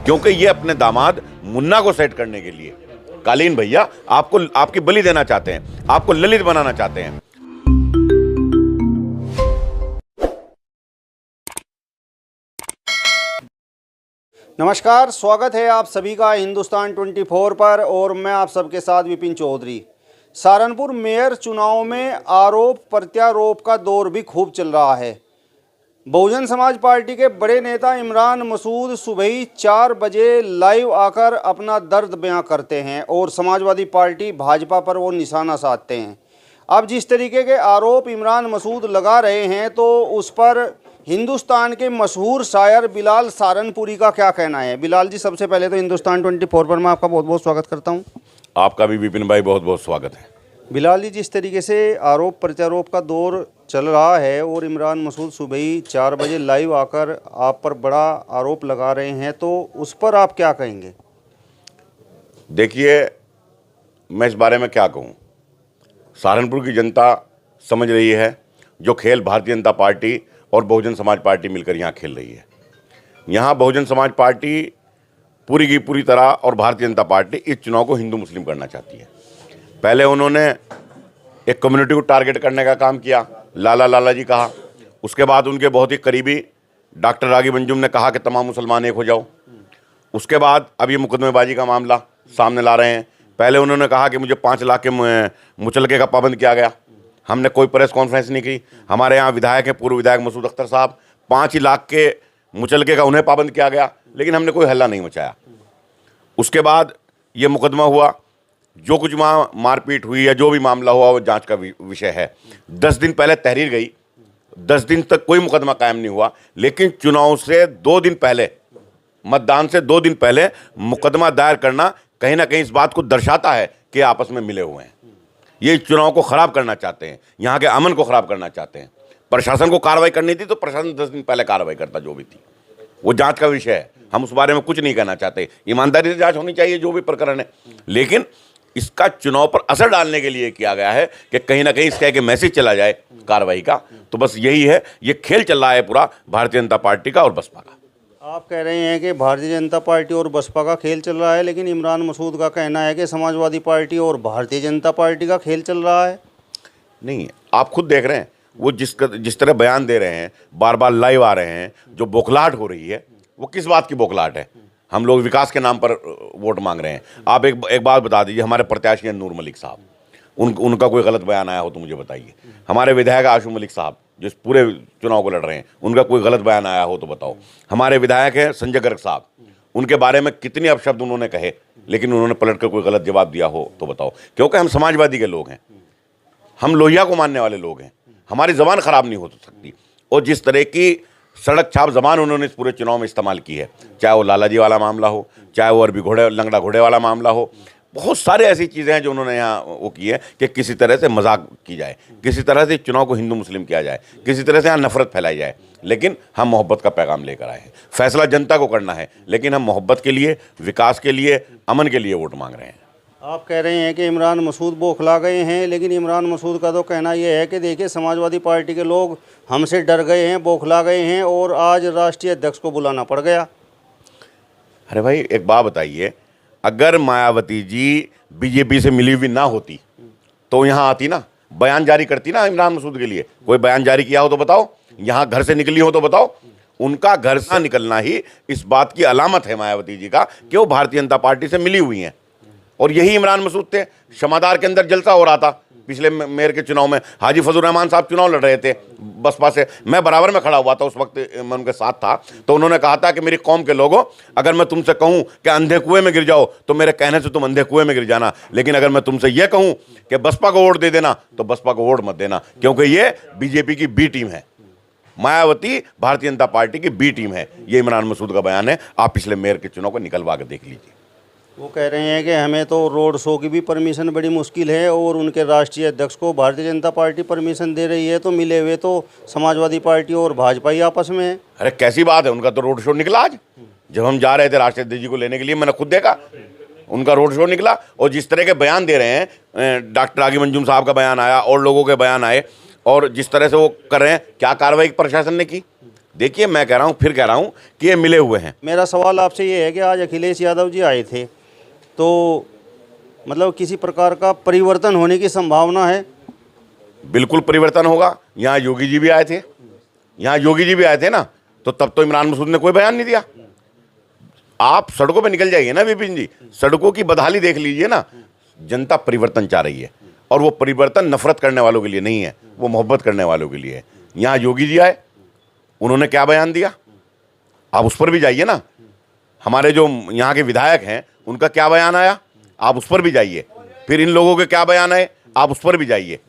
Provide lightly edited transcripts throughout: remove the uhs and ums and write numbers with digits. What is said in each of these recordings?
क्योंकि ये अपने दामाद मुन्ना को सेट करने के लिए कालीन भैया आपको आपकी बलि देना चाहते हैं, आपको ललित बनाना चाहते हैं। नमस्कार, स्वागत है आप सभी का हिंदुस्तान 24 पर और मैं आप सबके साथ विपिन चौधरी। सहारनपुर मेयर चुनाव में आरोप प्रत्यारोप का दौर भी खूब चल रहा है। बहुजन समाज पार्टी के बड़े नेता इमरान मसूद सुबह ही 4 बजे लाइव आकर अपना दर्द बयां करते हैं और समाजवादी पार्टी भाजपा पर वो निशाना साधते हैं। अब जिस तरीके के आरोप इमरान मसूद लगा रहे हैं तो उस पर हिंदुस्तान के मशहूर शायर बिलाल सहारनपुरी का क्या कहना है। बिलाल जी, सबसे पहले तो हिंदुस्तान 24 पर मैं आपका बहुत बहुत स्वागत करता हूं। आपका भी विपिन भाई बहुत बहुत स्वागत है। बिलाल जी, जिस तरीके से आरोप प्रत्यारोप का दौर चल रहा है और इमरान मसूद सुबह ही 4 बजे लाइव आकर आप पर बड़ा आरोप लगा रहे हैं, तो उस पर आप क्या कहेंगे? देखिए, मैं इस बारे में क्या कहूँ। सहारनपुर की जनता समझ रही है जो खेल भारतीय जनता पार्टी और बहुजन समाज पार्टी मिलकर यहाँ खेल रही है। यहाँ बहुजन समाज पार्टी पूरी की पूरी तरह और भारतीय जनता पार्टी इस चुनाव को हिंदू मुस्लिम करना चाहती है। पहले उन्होंने एक कम्युनिटी को टारगेट करने का काम किया, लाला लाला जी कहा। उसके बाद उनके बहुत ही करीबी डॉक्टर रागिब अंजुम ने कहा कि तमाम मुसलमान एक हो जाओ। उसके बाद अब ये मुकदमेबाजी का मामला सामने ला रहे हैं। पहले उन्होंने कहा कि मुझे 5 लाख के मुचलके का पाबंद किया गया। हमने कोई प्रेस कॉन्फ्रेंस नहीं की। हमारे यहाँ विधायक हैं, पूर्व विधायक मसूद अख्तर साहब, 5 लाख के मुचलके का उन्हें पाबंद किया गया, लेकिन हमने कोई हल्ला नहीं मचाया। उसके बाद ये मुकदमा हुआ, जो कुछ वहाँ मारपीट हुई या जो भी मामला हुआ वो जांच का विषय है। 10 दिन पहले तहरीर गई, 10 दिन तक कोई मुकदमा कायम नहीं हुआ, लेकिन चुनाव से 2 दिन पहले, मतदान से 2 दिन पहले मुकदमा दायर करना कहीं ना कहीं इस बात को दर्शाता है कि आपस में मिले हुए हैं। ये चुनाव को ख़राब करना चाहते हैं, यहाँ के अमन को ख़राब करना चाहते हैं। प्रशासन को कार्रवाई करनी थी तो प्रशासन 10 दिन पहले कार्रवाई करता, जो भी थी वो जांच का विषय है। हम उस बारे में कुछ नहीं कहना चाहते। ईमानदारी से जांच होनी चाहिए जो भी प्रकरण है, लेकिन इसका चुनाव पर असर डालने के लिए किया गया है कि कहीं ना कहीं इसका एक मैसेज चला जाए कार्रवाई का। तो बस यही है, ये खेल चल रहा है पूरा भारतीय जनता पार्टी का और बसपा का। आप कह रहे हैं कि भारतीय जनता पार्टी और बसपा का खेल चल रहा है, लेकिन इमरान मसूद का कहना है कि समाजवादी पार्टी और भारतीय जनता पार्टी का खेल चल रहा है। नहीं, आप खुद देख रहे हैं वो जिस तरह बयान दे रहे हैं, बार बार लाइव आ रहे हैं, जो बौखलाहट हो रही है वो किस बात की बौखलाहट है? हम लोग विकास के नाम पर वोट मांग रहे हैं। आप एक बात बता दीजिए, हमारे प्रत्याशी हैं नूर मलिक साहब, उनका कोई गलत बयान आया हो तो मुझे बताइए। हमारे विधायक आशू मलिक साहब जो इस पूरे चुनाव को लड़ रहे हैं, उनका कोई गलत बयान आया हो तो बताओ। हमारे विधायक हैं संजय गर्ग साहब, उनके बारे में कितने अपशब्द उन्होंने कहे, लेकिन उन्होंने पलट कर कोई गलत जवाब दिया हो तो बताओ। क्योंकि हम समाजवादी के लोग हैं, हम लोहिया को मानने वाले लोग हैं, हमारी ज़बान ख़राब नहीं हो सकती। और जिस तरह की सड़क छाप ज़बान उन्होंने इस पूरे चुनाव में इस्तेमाल की है, चाहे वो लाला जी वाला मामला हो, चाहे वो अरबी घोड़े लंगड़ा घोड़े वाला मामला हो, बहुत सारे ऐसी चीज़ें हैं जो उन्होंने यहाँ वो की है कि किसी तरह से मजाक की जाए, किसी तरह से चुनाव को हिंदू मुस्लिम किया जाए, किसी तरह से यहाँ नफरत फैलाई जाए। लेकिन हम मोहब्बत का पैगाम लेकर आए हैं। फैसला जनता को करना है, लेकिन हम मोहब्बत के लिए, विकास के लिए, अमन के लिए वोट मांग रहे हैं। आप कह रहे हैं कि इमरान मसूद बौखला गए हैं, लेकिन इमरान मसूद का तो कहना यह है कि देखिए समाजवादी पार्टी के लोग हमसे डर गए हैं, बौखला गए हैं और आज राष्ट्रीय अध्यक्ष को बुलाना पड़ गया। अरे भाई, एक बात बताइए, अगर मायावती जी बीजेपी से मिली हुई ना होती तो यहाँ आती ना, बयान जारी करती ना इमरान मसूद के लिए। कोई बयान जारी किया हो तो बताओ, यहाँ घर से निकली हो तो बताओ। उनका घर से निकलना ही इस बात की अलामत है मायावती जी का कि वो भारतीय जनता पार्टी से मिली हुई हैं। और यही इमरान मसूद थे। शमादार के अंदर जलसा हो रहा था पिछले मेयर के चुनाव में। हाजी फजल रहमान साहब चुनाव लड़ रहे थे बसपा से, मैं बराबर में खड़ा हुआ था, उस वक्त मैं उनके साथ था। तो उन्होंने कहा था कि मेरी कौम के लोगों, अगर मैं तुमसे कहूं कि अंधे कुएं में गिर जाओ तो मेरे कहने से तुम अंधे कुएं में गिर जाना, लेकिन अगर मैं तुमसे यह कहूं कि बसपा को वोट दे देना तो बसपा को वोट मत देना, क्योंकि ये बीजेपी की बी टीम है। मायावती भारतीय जनता पार्टी की बी टीम है। ये इमरान मसूद का बयान है, आप पिछले मेयर के चुनाव को निकलवा के देख लीजिए। वो कह रहे हैं कि हमें तो रोड शो की भी परमिशन बड़ी मुश्किल है और उनके राष्ट्रीय अध्यक्ष को भारतीय जनता पार्टी परमिशन दे रही है, तो मिले हुए तो समाजवादी पार्टी और भाजपा ही आपस में है। अरे कैसी बात है, उनका तो रोड शो निकला आज। जब हम जा रहे थे राष्ट्रीय अध्यक्ष जी को लेने के लिए, मैंने खुद देखा उनका रोड शो निकला। और जिस तरह के बयान दे रहे हैं, डॉक्टर रागिब अंजुम साहब का बयान आया और लोगों के बयान आए, और जिस तरह से वो कर रहे हैं, क्या कार्रवाई प्रशासन ने की? देखिए, मैं कह रहा हूँ, फिर कह रहा हूँ कि ये मिले हुए हैं। मेरा सवाल आपसे ये है कि आज अखिलेश यादव जी आए थे, तो मतलब किसी प्रकार का परिवर्तन होने की संभावना है? बिल्कुल परिवर्तन होगा। यहाँ योगी जी भी आए थे, यहाँ योगी जी भी आए थे ना, तो तब तो इमरान मसूद ने कोई बयान नहीं दिया। आप सड़कों पे निकल जाइए ना विपिन जी, सड़कों की बदहाली देख लीजिए ना। जनता परिवर्तन चाह रही है, और वो परिवर्तन नफरत करने वालों के लिए नहीं है, वो मोहब्बत करने वालों के लिए है। यहाँ योगी जी आए, उन्होंने क्या बयान दिया, आप उस पर भी जाइए ना। हमारे जो यहाँ के विधायक हैं, उनका क्या बयान आया, आप उस पर भी जाइए। फिर इन लोगों के क्या बयान आए, आप उस पर भी जाइए।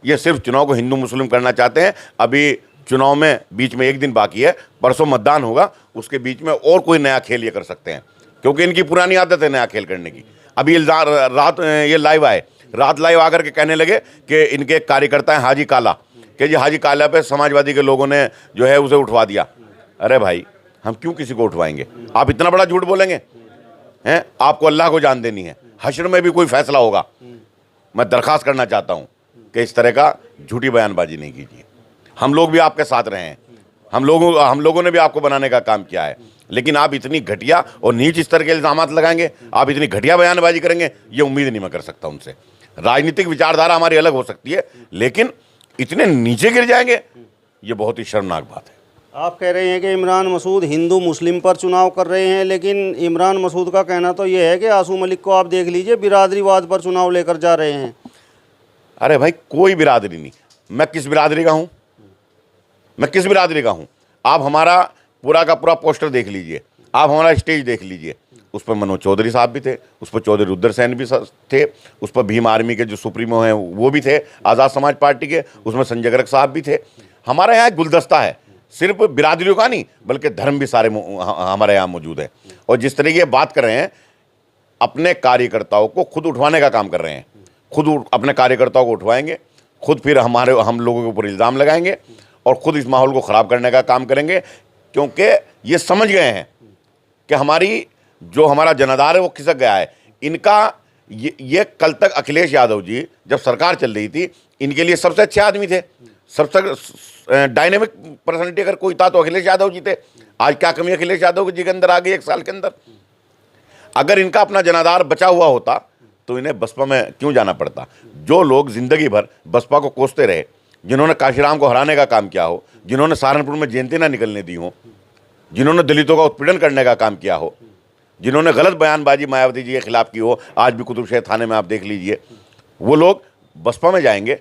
ये सिर्फ चुनाव को हिंदू मुस्लिम करना चाहते हैं। अभी चुनाव में बीच में एक दिन बाकी है, परसों मतदान होगा, उसके बीच में और कोई नया खेल ये कर सकते हैं, क्योंकि इनकी पुरानी आदत है नया खेल करने की। अभी रात ये लाइव आए, रात लाइव आकर के कहने लगे कि इनके कार्यकर्ता हैं हाजी काला, कि जी हाजी काला पे समाजवादी के लोगों ने जो है उसे उठवा दिया। अरे भाई, हम क्यों किसी को उठवाएंगे? आप इतना बड़ा झूठ बोलेंगे हैं? आपको अल्लाह को जान देनी है, हश्र में भी कोई फैसला होगा। मैं दरखास्त करना चाहता हूं कि इस तरह का झूठी बयानबाजी नहीं कीजिए। हम लोग भी आपके साथ रहे हैं, हम लोगों ने भी आपको बनाने का काम किया है, लेकिन आप इतनी घटिया और नीच स्तर के इल्जामात लगाएंगे, आप इतनी घटिया बयानबाजी करेंगे, ये उम्मीद नहीं मैं कर सकता उनसे। राजनीतिक विचारधारा हमारी अलग हो सकती है, लेकिन इतने नीचे गिर जाएंगे, ये बहुत ही शर्मनाक बात है। आप कह रहे हैं कि इमरान मसूद हिंदू मुस्लिम पर चुनाव कर रहे हैं, लेकिन इमरान मसूद का कहना तो ये है कि आसू मलिक को आप देख लीजिए, बिरादरीवाद पर चुनाव लेकर जा रहे हैं। अरे भाई, कोई बिरादरी नहीं। मैं किस बिरादरी का हूँ? मैं किस बिरादरी का हूँ? आप हमारा पूरा का पूरा पोस्टर देख लीजिए, आप हमारा स्टेज देख लीजिए। उस पर मनोज चौधरी साहब भी थे, उस पर चौधरी रुद्र सेन भी थे, उस पर भीम आर्मी के जो सुप्रीमो हैं वो भी थे, आज़ाद समाज पार्टी के, उसमें संजय गर्ग साहब भी थे। हमारे यहाँ एक गुलदस्ता है, सिर्फ बिरादरियों का नहीं बल्कि धर्म भी सारे हमारे यहाँ मौजूद है। और जिस तरीके बात कर रहे हैं, अपने कार्यकर्ताओं को खुद उठवाने का काम कर रहे हैं। खुद अपने कार्यकर्ताओं को उठवाएंगे, खुद फिर हम लोगों के ऊपर इल्ज़ाम लगाएंगे और खुद इस माहौल को ख़राब करने का काम करेंगे, क्योंकि ये समझ गए हैं कि हमारा जनाधार है वो खिसक गया है। इनका ये कल तक अखिलेश यादव जी जब सरकार चल रही थी, इनके लिए सबसे अच्छे आदमी थे, सबसे डायनेमिक पर्सनैलिटी अगर कोई था तो अखिलेश यादव जी थे। आज क्या कमी अखिलेश यादव जी के अंदर आ गई 1 साल के अंदर? अगर इनका अपना जनाधार बचा हुआ होता तो इन्हें बसपा में क्यों जाना पड़ता? जो लोग जिंदगी भर बसपा को कोसते रहे, जिन्होंने काशीराम को हराने का काम किया हो, जिन्होंने सहारनपुर में जयंती ना निकलने दी हो, जिन्होंने दलितों का उत्पीड़न करने का काम किया हो, जिन्होंने गलत बयानबाजी मायावती जी के खिलाफ की हो, आज भी कुतुबशाह थाने में आप देख लीजिए, वो लोग बसपा में जाएंगे?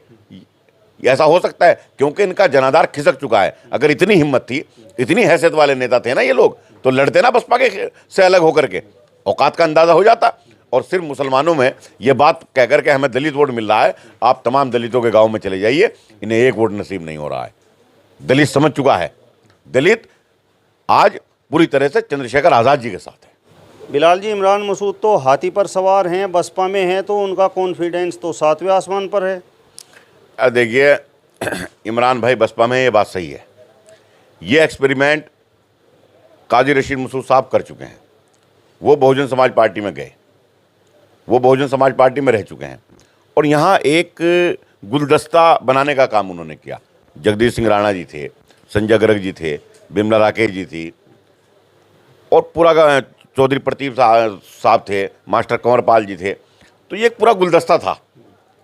ऐसा हो सकता है? क्योंकि इनका जनाधार खिसक चुका है। अगर इतनी हिम्मत थी, इतनी हैसियत वाले नेता थे ना ये लोग, तो लड़ते ना बसपा के से अलग होकर के, औकात का अंदाजा हो जाता। और सिर्फ मुसलमानों में ये बात कहकर के हमें दलित वोट मिल रहा है, आप तमाम दलितों के गांव में चले जाइए, इन्हें एक वोट नसीब नहीं हो रहा है। दलित समझ चुका है, दलित आज पूरी तरह से चंद्रशेखर आज़ाद जी के साथ है। बिलाल जी, इमरान मसूद तो हाथी पर सवार हैं, बसपा में हैं, तो उनका कॉन्फिडेंस तो 7वें आसमान पर है। देखिए इमरान भाई बसपा में, ये बात सही है। ये एक्सपेरिमेंट काजी रशीद मसूद साहब कर चुके हैं। वो बहुजन समाज पार्टी में गए, वो बहुजन समाज पार्टी में रह चुके हैं, और यहाँ एक गुलदस्ता बनाने का काम उन्होंने किया। जगदीश सिंह राणा जी थे, संजय गर्ग जी थे, बिमला राकेश जी थी, और पूरा चौधरी प्रतीप साहब थे, मास्टर कंवरपाल जी थे। तो ये एक पूरा गुलदस्ता था।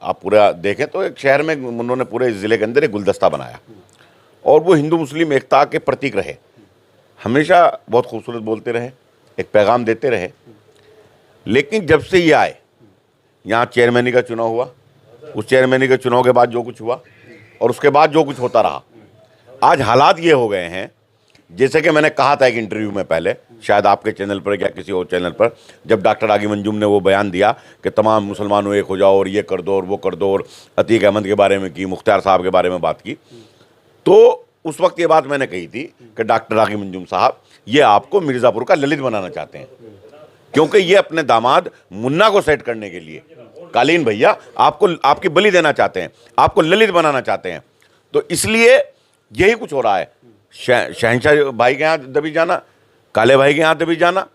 आप पूरा देखें तो एक शहर में उन्होंने पूरे ज़िले के अंदर एक गुलदस्ता बनाया, और वो हिंदू मुस्लिम एकता के प्रतीक रहे। हमेशा बहुत खूबसूरत बोलते रहे, एक पैगाम देते रहे। लेकिन जब से ये आए, यहाँ चेयरमैनी का चुनाव हुआ, उस चेयरमैनी के चुनाव के बाद जो कुछ हुआ, और उसके बाद जो कुछ होता रहा, आज हालात ये हो गए हैं, जैसे कि मैंने कहा था एक इंटरव्यू में पहले, शायद आपके चैनल पर या किसी और चैनल पर, जब डॉक्टर आगी मंजूम ने वो बयान दिया कि तमाम मुसलमानों एक हो जाओ और ये कर दो और वो कर दो, और अतीक अहमद के बारे में की, मुख्तार साहब के बारे में बात की, तो उस वक्त ये बात मैंने कही थी कि डॉक्टर आगी मंजूम साहब ये आपको मिर्ज़ापुर का ललित बनाना चाहते हैं, क्योंकि ये अपने दामाद मुन्ना को सेट करने के लिए, कालीन भैया आपको आपकी बलि देना चाहते हैं, आपको ललित बनाना चाहते हैं। तो इसलिए यही कुछ हो रहा है। शहंशाह भाई के यहाँ दबी जाना, काले भाई के यहाँ दबी जाना,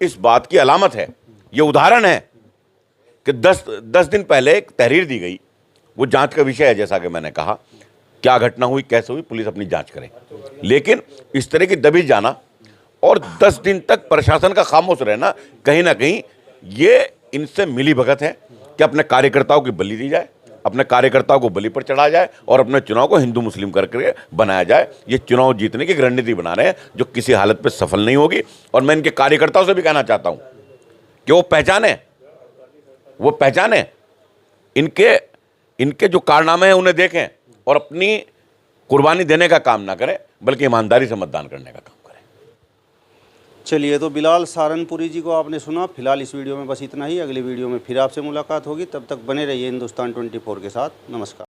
इस बात की अलामत है। ये उदाहरण है कि 10 दिन पहले एक तहरीर दी गई, वो जांच का विषय है, जैसा कि मैंने कहा क्या घटना हुई, कैसे हुई, पुलिस अपनी जांच करे। लेकिन इस तरह की दबिश जाना और 10 दिन तक प्रशासन का खामोश रहना, कहीं ना कहीं ये इनसे मिली भगत है कि अपने कार्यकर्ताओं की बलि दी जाए, अपने कार्यकर्ताओं को बलि पर चढ़ाया जाए और अपने चुनाव को हिंदू मुस्लिम करके बनाया जाए। ये चुनाव जीतने की रणनीति बना रहे हैं जो किसी हालत पे सफल नहीं होगी। और मैं इनके कार्यकर्ताओं से भी कहना चाहता हूं कि वो पहचाने इनके जो कारनामे हैं उन्हें देखें और अपनी कुर्बानी देने का काम ना करें, बल्कि ईमानदारी से मतदान करने का काम करें। चलिए, तो बिलाल सहारनपुरी जी को आपने सुना। फिलहाल इस वीडियो में बस इतना ही। अगली वीडियो में फिर आपसे मुलाकात होगी। तब तक बने रहिए हिंदुस्तान 24 के साथ। नमस्कार।